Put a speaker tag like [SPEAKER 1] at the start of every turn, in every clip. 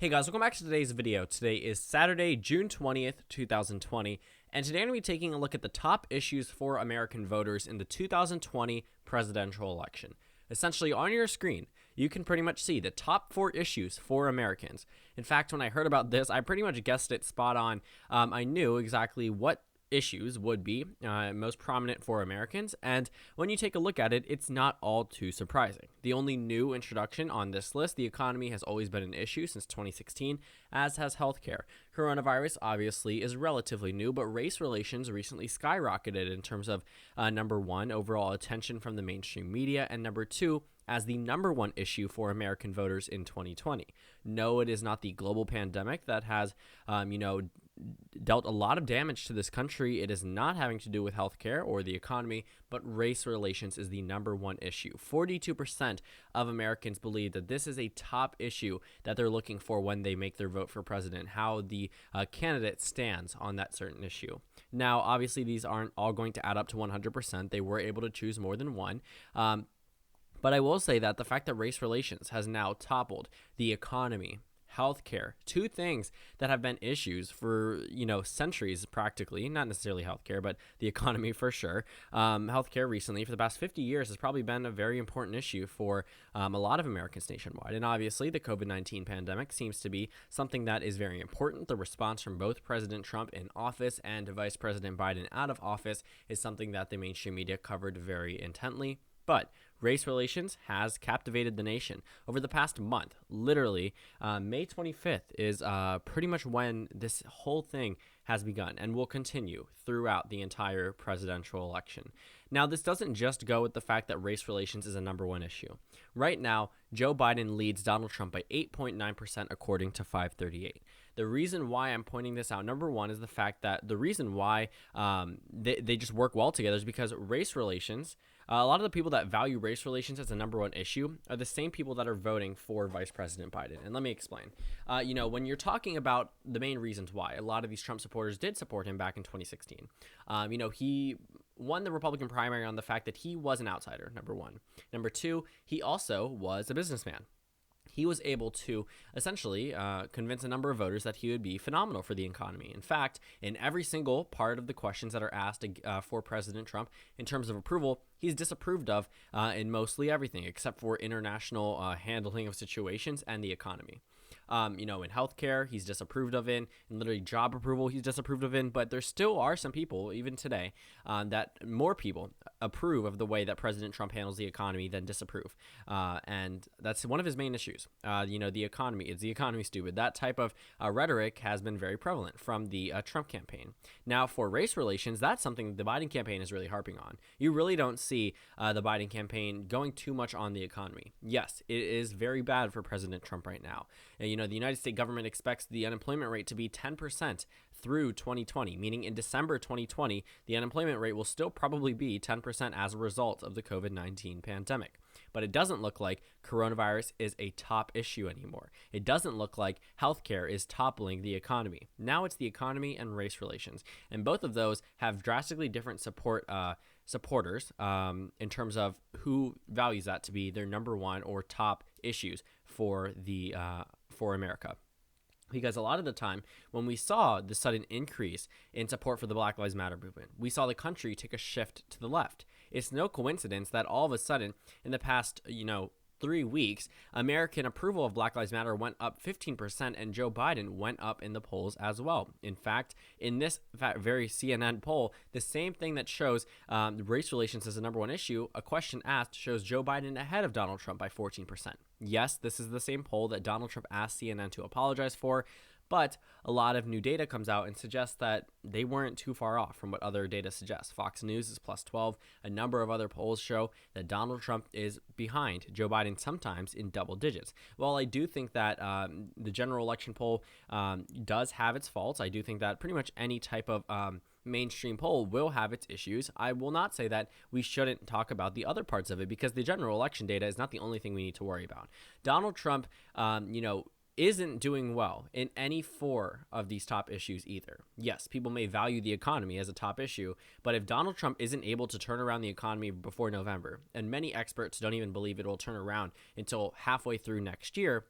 [SPEAKER 1] Hey guys, welcome back to today's video. Today is Saturday, June 20th, 2020, and today I'm going to be taking a look at the top issues for American voters in the 2020 presidential election. Essentially, on your screen, you can pretty much see the top 4 issues for Americans. In fact, when I heard about this, I pretty much guessed it spot on. I knew exactly what issues would be most prominent for Americans, and when you take a look at it, it's not all too surprising. The only new introduction on this list, the economy has always been an issue since 2016, as has healthcare. Coronavirus obviously is relatively new, but race relations recently skyrocketed in terms of number 1, overall attention from the mainstream media, and number 2, as the number 1 issue for American voters in 2020. No, it is not the global pandemic that has, dealt a lot of damage to this country. It is not having to do with healthcare or the economy, but race relations is the number 1 issue. 42% of Americans believe that this is a top issue that they're looking for when they make their vote for president, how the candidate stands on that certain issue. Now, obviously, these aren't all going to add up to 100%. They were able to choose more than one. But I will say that the fact that race relations has now toppled the economy, healthcare, 2 things that have been issues for, centuries practically, not necessarily healthcare, but the economy for sure. Healthcare recently, for the past 50 years, has probably been a very important issue for a lot of Americans nationwide. And obviously, the COVID-19 pandemic seems to be something that is very important. The response from both President Trump in office and Vice President Biden out of office is something that the mainstream media covered very intently. But race relations has captivated the nation over the past month. Literally, May 25th is pretty much when this whole thing has begun and will continue throughout the entire presidential election. Now, this doesn't just go with the fact that race relations is a number 1 issue. Right now, Joe Biden leads Donald Trump by 8.9% according to FiveThirtyEight. The reason why I'm pointing this out, number 1, is the fact that the reason why they just work well together is because race relations, a lot of the people that value race relations as a number 1 issue are the same people that are voting for Vice President Biden. And let me explain. When you're talking about the main reasons why, a lot of these Trump supporters did support him back in 2016. He won the Republican primary on the fact that he was an outsider, number 1. Number 2, he also was a businessman. He was able to essentially convince a number of voters that he would be phenomenal for the economy. In fact, in every single part of the questions that are asked for President Trump in terms of approval, he's disapproved of in mostly everything except for international handling of situations and the economy. In healthcare, he's disapproved of in literally job approval, he's disapproved of in, but there still are some people, even today, that more people approve of the way that President Trump handles the economy than disapprove. And that's one of his main issues. The economy, is the economy stupid? That type of rhetoric has been very prevalent from the Trump campaign. Now, for race relations, that's something the Biden campaign is really harping on. You really don't see the Biden campaign going too much on the economy. Yes, it is very bad for President Trump right now. The United States government expects the unemployment rate to be 10% through 2020, meaning in December 2020, the unemployment rate will still probably be 10% as a result of the COVID-19 pandemic. But it doesn't look like coronavirus is a top issue anymore. It doesn't look like healthcare is toppling the economy. Now it's the economy and race relations. And both of those have drastically different supporters in terms of who values that to be their number 1 or top issues for America. Because a lot of the time, when we saw the sudden increase in support for the Black Lives Matter movement, we saw the country take a shift to the left. It's no coincidence that all of a sudden, in the past, 3 weeks, American approval of Black Lives Matter went up 15%, and Joe Biden went up in the polls as well. In fact, in this very CNN poll, the same thing that shows race relations as the number 1 issue, a question asked shows Joe Biden ahead of Donald Trump by 14%. Yes, this is the same poll that Donald Trump asked CNN to apologize for, but a lot of new data comes out and suggests that they weren't too far off from what other data suggests. Fox News is plus 12. A number of other polls show that Donald Trump is behind Joe Biden, sometimes in double digits. While I do think that the general election poll does have its faults, I do think that pretty much any type of mainstream poll will have its issues. I will not say that we shouldn't talk about the other parts of it, because the general election data is not the only thing we need to worry about. Donald Trump, isn't doing well in any 4 of these top issues either. Yes, people may value the economy as a top issue, but if Donald Trump isn't able to turn around the economy before November, and many experts don't even believe it will turn around until halfway through next year,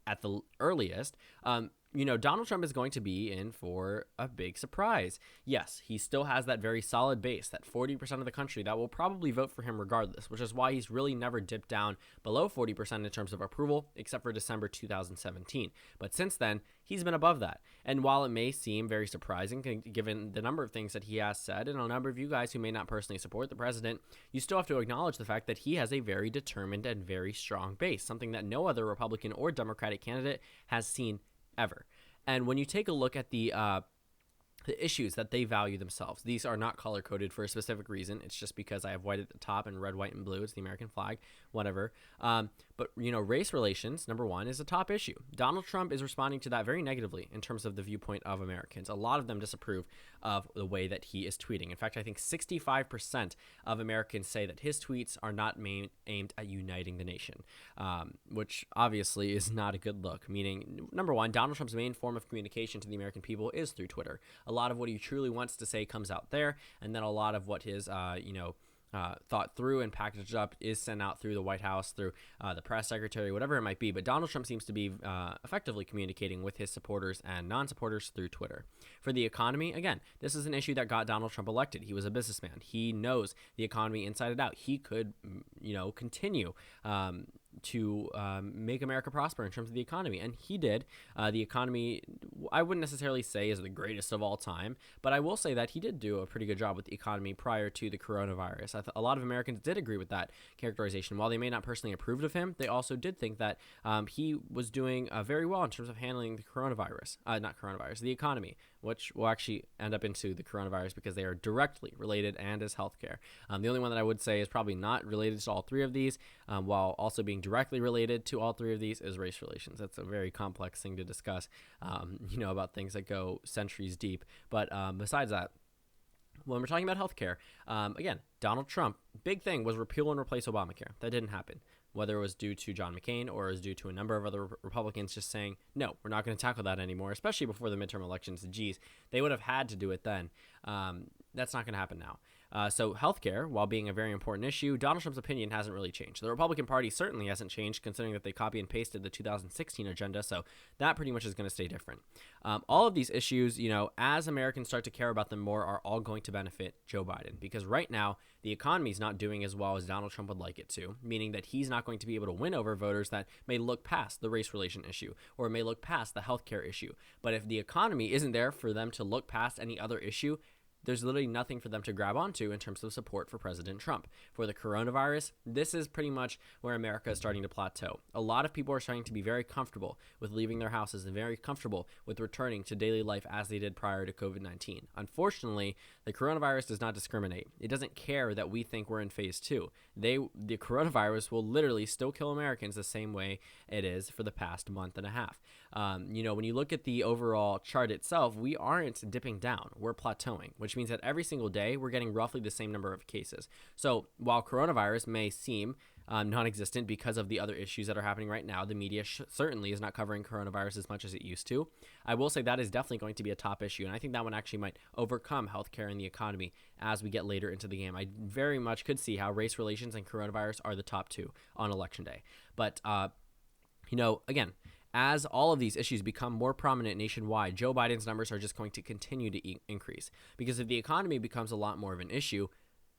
[SPEAKER 1] at the earliest, Donald Trump is going to be in for a big surprise. Yes, he still has that very solid base, that 40% of the country that will probably vote for him regardless, which is why he's really never dipped down below 40% in terms of approval, except for December 2017. But since then, he's been above that. And while it may seem very surprising, given the number of things that he has said, and a number of you guys who may not personally support the president, you still have to acknowledge the fact that he has a very determined and very strong base, something that no other Republican or Democratic candidate has seen ever. And when you take a look at the issues that they value themselves, these are not color coded for a specific reason. It's just because I have white at the top and red, white, and blue. It's the American flag, whatever. But race relations, number one, is a top issue. Donald Trump is responding to that very negatively in terms of the viewpoint of Americans. A lot of them disapprove of the way that he is tweeting. In fact, I think 65% of Americans say that his tweets are not aimed at uniting the nation, which obviously is not a good look. Meaning, number one, Donald Trump's main form of communication to the American people is through Twitter. A lot of what he truly wants to say comes out there, and then a lot of what his, thought through and packaged up is sent out through the White House, through the press secretary, whatever it might be. But Donald Trump seems to be effectively communicating with his supporters and non-supporters through Twitter. For the economy, again, this is an issue that got Donald Trump elected. He was a businessman. He knows the economy inside and out. He could, continue to make America prosper in terms of the economy. And he did. The economy, I wouldn't necessarily say is the greatest of all time, but I will say that he did do a pretty good job with the economy prior to the coronavirus. A lot of Americans did agree with that characterization. While they may not personally approve of him, they also did think that he was doing very well in terms of handling the the economy, which will actually end up into the coronavirus because they are directly related, and is healthcare. The only one that I would say is probably not related to all three of these, while also being directly related to all three of these, is race relations. That's a very complex thing to discuss, about things that go centuries deep. But besides that, when we're talking about healthcare, again, Donald Trump, big thing was repeal and replace Obamacare. That didn't happen. Whether it was due to John McCain or it was due to a number of other Republicans just saying, no, we're not going to tackle that anymore, especially before the midterm elections. Geez, they would have had to do it then. That's not going to happen now. So healthcare, while being a very important issue, Donald Trump's opinion hasn't really changed. The Republican Party certainly hasn't changed, considering that they copy and pasted the 2016 agenda, so that pretty much is going to stay different. All of these issues, as Americans start to care about them more, are all going to benefit Joe Biden, because right now, the economy is not doing as well as Donald Trump would like it to, meaning that he's not going to be able to win over voters that may look past the race relation issue or may look past the healthcare issue. But if the economy isn't there for them to look past any other issue, there's literally nothing for them to grab onto in terms of support for President Trump. For the coronavirus, this is pretty much where America is starting to plateau. A lot of people are starting to be very comfortable with leaving their houses and very comfortable with returning to daily life as they did prior to COVID-19. Unfortunately, the coronavirus does not discriminate. It doesn't care that we think we're in phase 2. The coronavirus will literally still kill Americans the same way it is for the past month and a half. When you look at the overall chart itself, we aren't dipping down. We're plateauing, which means that every single day we're getting roughly the same number of cases. So while coronavirus may seem non-existent because of the other issues that are happening right now, the media certainly is not covering coronavirus as much as it used to. I will say that is definitely going to be a top issue, and I think that one actually might overcome healthcare and the economy as we get later into the game. I very much could see how race relations and coronavirus are the top two on Election Day. But, again, as all of these issues become more prominent nationwide, Joe Biden's numbers are just going to continue to increase. Because if the economy becomes a lot more of an issue,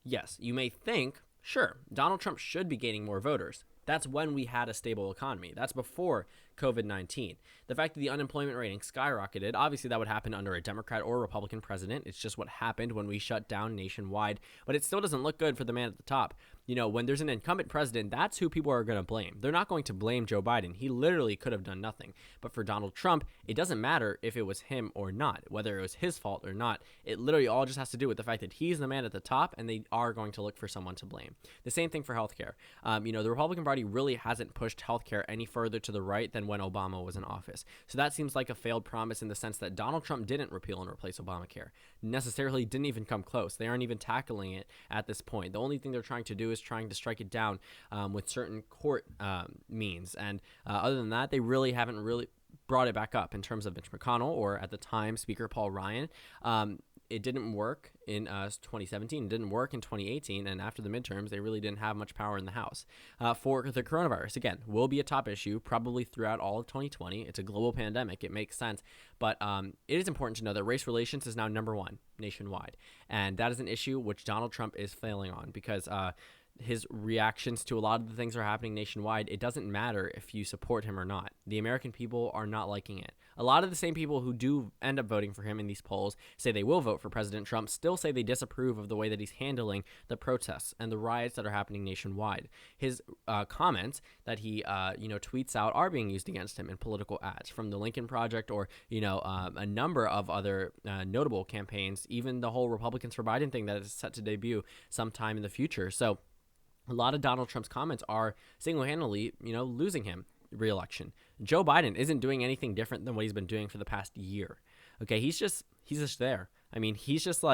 [SPEAKER 1] yes, you may think, sure, Donald Trump should be gaining more voters. That's when we had a stable economy. That's before COVID-19. The fact that the unemployment rating skyrocketed, obviously that would happen under a Democrat or Republican president. It's just what happened when we shut down nationwide. But it still doesn't look good for the man at the top. When there's an incumbent president, that's who people are going to blame. They're not going to blame Joe Biden. He literally could have done nothing. But for Donald Trump, it doesn't matter if it was him or not, whether it was his fault or not. It literally all just has to do with the fact that he's the man at the top, and they are going to look for someone to blame. The same thing for healthcare. The Republican Party really hasn't pushed healthcare any further to the right than when Obama was in office. So that seems like a failed promise in the sense that Donald Trump didn't repeal and replace Obamacare. Necessarily didn't even come close. They aren't even tackling it at this point. The only thing they're trying to do is trying to strike it down with certain court means. And other than that, they really haven't brought it back up in terms of Mitch McConnell or at the time Speaker Paul Ryan. it didn't work in 2017, it didn't work in 2018, and after the midterms, they really didn't have much power in the House. For the coronavirus, again, will be a top issue probably throughout all of 2020. It's a global pandemic. It makes sense. But it is important to know that race relations is now number one nationwide. And that is an issue which Donald Trump is failing on because his reactions to a lot of the things that are happening nationwide, it doesn't matter if you support him or not. The American people are not liking it. A lot of the same people who do end up voting for him in these polls say they will vote for President Trump still say they disapprove of the way that he's handling the protests and the riots that are happening nationwide. His comments that he tweets out are being used against him in political ads from the Lincoln Project or a number of other notable campaigns, even the whole Republicans for Biden thing that is set to debut sometime in the future. So a lot of Donald Trump's comments are single-handedly, losing him re-election. Joe Biden isn't doing anything different than what he's been doing for the past year. Okay, he's just there. I mean, he's just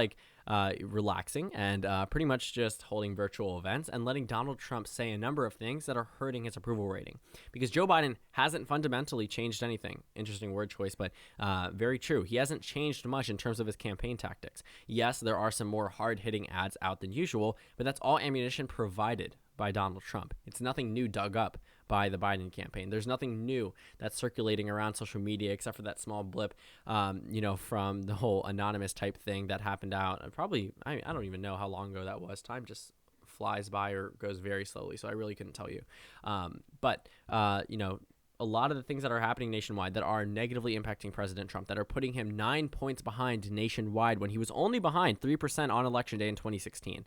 [SPEAKER 1] relaxing and pretty much just holding virtual events and letting Donald Trump say a number of things that are hurting his approval rating. Because Joe Biden hasn't fundamentally changed anything. Interesting word choice, but very true. He hasn't changed much in terms of his campaign tactics. Yes, there are some more hard-hitting ads out than usual, but that's all ammunition provided by Donald Trump. It's nothing new dug up by the Biden campaign. There's nothing new that's circulating around social media except for that small blip, from the whole anonymous type thing that happened out. I don't even know how long ago that was. Time just flies by or goes very slowly, so I really couldn't tell you. But a lot of the things that are happening nationwide that are negatively impacting President Trump, that are putting him 9 points behind nationwide when he was only behind 3% on Election Day in 2016.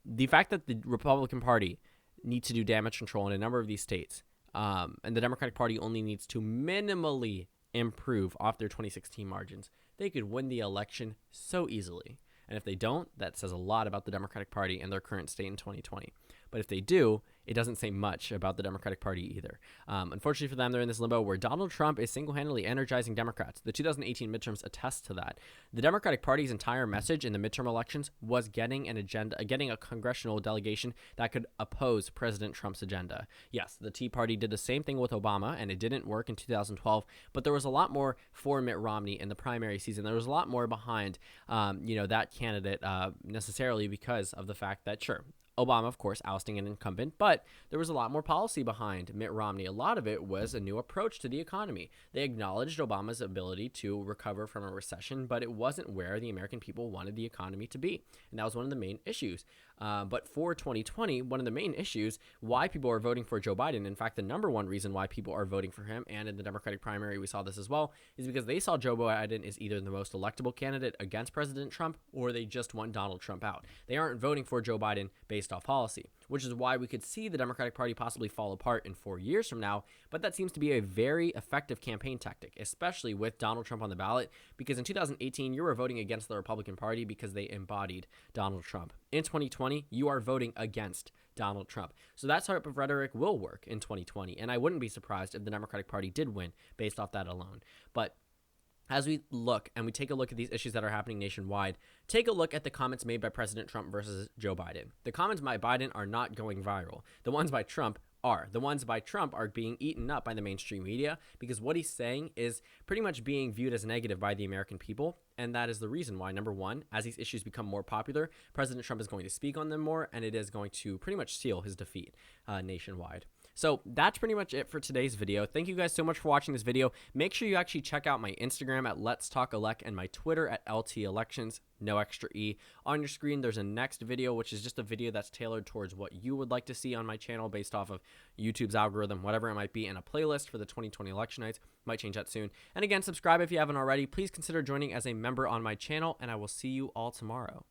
[SPEAKER 1] The fact that the Republican Party needs to do damage control in a number of these states, and the Democratic Party only needs to minimally improve off their 2016 margins, they could win the election so easily. And if they don't, that says a lot about the Democratic Party and their current state in 2020. But if they do, it doesn't say much about the Democratic Party either. Unfortunately for them, they're in this limbo where Donald Trump is single-handedly energizing Democrats. The 2018 midterms attest to that. The Democratic Party's entire message in the midterm elections was getting a congressional delegation that could oppose President Trump's agenda. Yes, the Tea Party did the same thing with Obama, and it didn't work in 2012, but there was a lot more for Mitt Romney in the primary season. There was a lot more behind, that candidate necessarily because of the fact that, sure, Obama, of course, ousting an incumbent, but there was a lot more policy behind Mitt Romney. A lot of it was a new approach to the economy. They acknowledged Obama's ability to recover from a recession, but it wasn't where the American people wanted the economy to be. And that was one of the main issues. But for 2020, one of the main issues why people are voting for Joe Biden, in fact, the number one reason why people are voting for him, and in the Democratic primary we saw this as well, is because they saw Joe Biden as either the most electable candidate against President Trump or they just want Donald Trump out. They aren't voting for Joe Biden based off policy, which is why we could see the Democratic Party possibly fall apart in 4 years from now. But that seems to be a very effective campaign tactic, especially with Donald Trump on the ballot, because in 2018, you were voting against the Republican Party because they embodied Donald Trump. In 2020, you are voting against Donald Trump. So that type of rhetoric will work in 2020, and I wouldn't be surprised if the Democratic Party did win based off that alone. But as we look and we take a look at these issues that are happening nationwide, take a look at the comments made by President Trump versus Joe Biden. The comments by Biden are not going viral. The ones by Trump are. The ones by Trump are being eaten up by the mainstream media because what he's saying is pretty much being viewed as negative by the American people. And that is the reason why, number one, as these issues become more popular, President Trump is going to speak on them more, and it is going to pretty much seal his defeat nationwide. So that's pretty much it for today's video. Thank you guys so much for watching this video. Make sure you actually check out my Instagram at Let's Talk Elect and my Twitter at LT Elections, no extra E. On your screen, there's a next video, which is just a video that's tailored towards what you would like to see on my channel based off of YouTube's algorithm, whatever it might be, and a playlist for the 2020 election nights. Might change that soon. And again, subscribe if you haven't already. Please consider joining as a member on my channel, and I will see you all tomorrow.